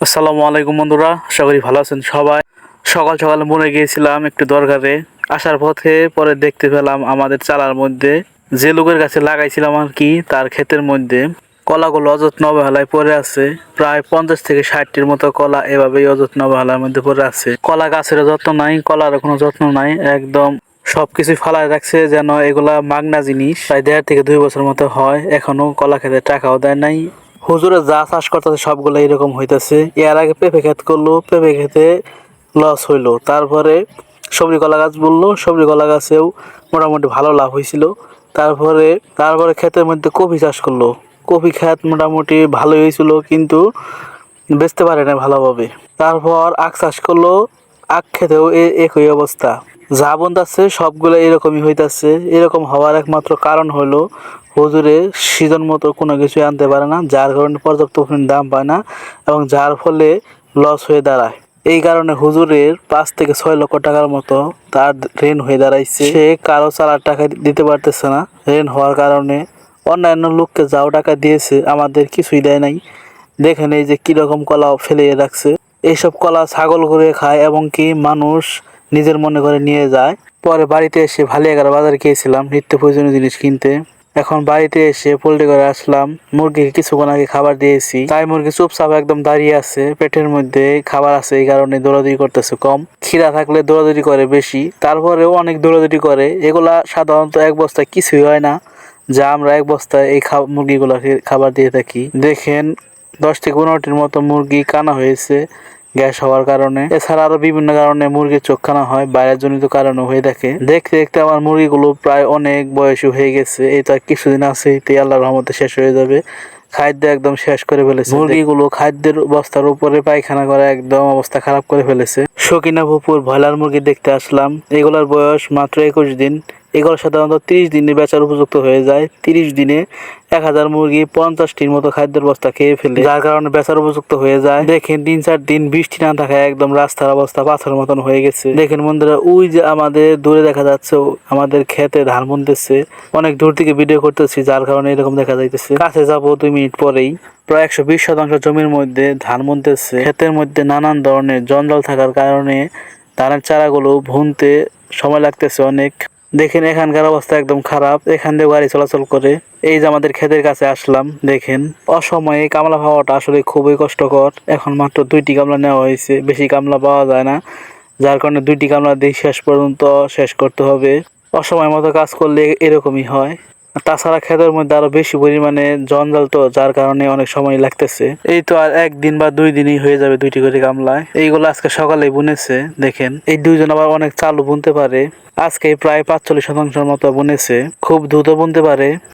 আসসালামু আলাইকুম বন্ধুরা, আশা করি ভালো আছেন সবাই। সকাল সকাল মনে গিয়েছিলাম একটু দরকারে। আসার পথে পরে দেখতে পেলাম আমাদের চালার মধ্যে যে লোকের কাছে লাগাইছিলাম আর কি, তার ক্ষেতের মধ্যে কলাগুলো অযত্ন অবহেলায় পড়ে আছে। প্রায় 50 থেকে 60টির মতো কলা এভাবেই অযত্ন অবহেলার মধ্যে পড়ে আছে। কলা গাছের যত্ন নাই, কলার কোনো যত্ন নাই, একদম সবকিছু ফালায় রাখছে যেন এগুলা মাগনা জিনিস। প্রায় 1.5 থেকে 2 বছর মতো হয়, এখনো কলা খেতে টাকাও দেয় নাই। হুজুরে যা চাষ করতেছে সবগুলো এরকম হইতেছে। এর আগে পেঁপে ক্ষেত করলো, পেঁপে ক্ষেতে লস হইলো। তারপরে সবজি কলা গাছ বললো, সবজি কলা গাছেও মোটামুটি ভালো লাভ হয়েছিল। তারপরে তারপরে ক্ষেতের মধ্যে কপি চাষ করলো, কপি ক্ষেত মোটামুটি ভালোই হয়েছিল, কিন্তু বেচতে পারে না ভালোভাবে। তারপর আখ চাষ করলো, আখ ক্ষেতেও একই অবস্থা। যা বন্ধাচ্ছে সবগুলো এরকমই হইতাছে। এরকম হওয়ার একমাত্র কারণ হলো হুজুরে সিজন মতো কোনো কিছু আনতে পারে না, যার কারণে পর্যাপ্ত পরিমাণ দাম পায় না এবং যার ফলে লস হয়ে দাঁড়ায়। এই কারণে হুজুরের 5 থেকে 6 লক্ষ টাকার মতো তার ঋণ হয়ে দাঁড়াইছে। সে কারো চালার টাকা দিতে পারতেছে না। ঋণ হওয়ার কারণে অন্যান্য লোককে যাও টাকা দিয়েছে, আমাদের কিছুই দেয় নাই। দেখেন এই যে কিরকম কলা ফেলে রাখছে। এইসব কলা ছাগল করে খায় এবং কি মানুষ নিজের মনে করে নিয়ে যায়। পরে বাড়িতে এসে ভালিয়াগার বাজারে গিয়েছিলাম নিত্য প্রয়োজনীয় জিনিস কিনতে। এখন বাড়িতে এসে পোল্ট্রি করে আসলাম। মুরগিকে কিছুক্ষণ আগে খাবার দিয়েছি, তাই মুরগি চুপচাপ একদম দাঁড়িয়ে আছে। পেটের মধ্যে খাবার আছে, এই কারণে দৌড়াদৌড়ি করতেছে কম। খিদা থাকলে দৌড়াদৌড়ি করে বেশি, তারপরেও অনেক দৌড়াদৌড়ি করে। এগুলা সাধারণত এক বস্তায় কিছুই হয় না, যা আমরা এক বস্তায় এই মুরগিগুলাকে খাবার দিয়ে থাকি। দেখেন 10 থেকে 15টির মতো মুরগি কানা হয়েছে গ্যাস হওয়ার কারণে। এছাড়া আরো বিভিন্ন কারণে মুরগির চোখ কানা হয়, বাইরের জনিত কারণে হয়ে থাকে। দেখতে দেখতে আমার মুরগিগুলো প্রায় অনেক বয়সী হয়ে গেছে। এই তো আর কিছুদিন আছে, এতে আল্লাহর রহমতে শেষ হয়ে যাবে। খাদ্য একদম শেষ করে ফেলেছে মুরগিগুলো। খাদ্যের বস্তার উপরে পায়খানা করে একদম অবস্থা খারাপ করে ফেলেছে। সকিনা পুকুর ব্রয়লার মুরগি দেখতে আসলাম। এগুলোর বয়স মাত্র 21 দিন। এগুলো সাধারণত 30 দিনে বেচার উপযুক্ত হয়ে যায়। 30 দিনে 1000 মুরগি 50টির মতো খাদ্যের বস্তা খেয়ে ফেলে, যার কারণে বেচার উপযুক্ত হয়ে যায়। দেখেন 3-4 দিন বৃষ্টি না থাকায় একদম রাস্তার অবস্থা পাথরের মতন হয়ে গেছে। দেখেন বন্ধুরা, ওই যে আমাদের দূরে দেখা যাচ্ছে আমাদের ক্ষেতে ধান বুনতেছে। অনেক দূর থেকে ভিডিও করতেছি, যার কারণে এরকম দেখা যাইতেছে। কাছে যাবো 2 মিনিট পরেই। প্রায় 120 শতাংশ জমির মধ্যে ধান বুনতেছে। ক্ষেতের মধ্যে নানান ধরনের জঞ্জাল থাকার কারণে ধানের চারাগুলো বুনতে সময় লাগতেছে অনেক। দেখেন এখানকার অবস্থা একদম খারাপ, এখান দিয়ে গাড়ি চলাচল করে। এই যে আমাদের ক্ষেতের কাছে আসলাম, দেখেন অসময়ে কামলা পাওয়াটা আসলে খুবই কষ্টকর। এখন মাত্র 2টি কামলা নেওয়া হয়েছে, বেশি কামলা পাওয়া যায় না, যার কারণে 2টি কামলা দিয়ে শেষ পর্যন্ত শেষ করতে হবে। অসময় মতো কাজ করলে এরকমই হয়। তাছাড়া ক্ষেতের মধ্যে আরো বেশি পরিমাণে জঞ্জাল, তো যার কারণে অনেক সময় লাগতেছে। এই তো আর 1 দিন বা 2 দিনই হয়ে যাবে 2টি করে কামলায়। এইগুলো আজকে সকালে বুনেছে। দেখেন এই 2জন আবার অনেক চালু বুনতে পারে। আজকে প্রায় 45 শতাংশের মতো বুনেছে, খুব দ্রুত বুনতে পারে।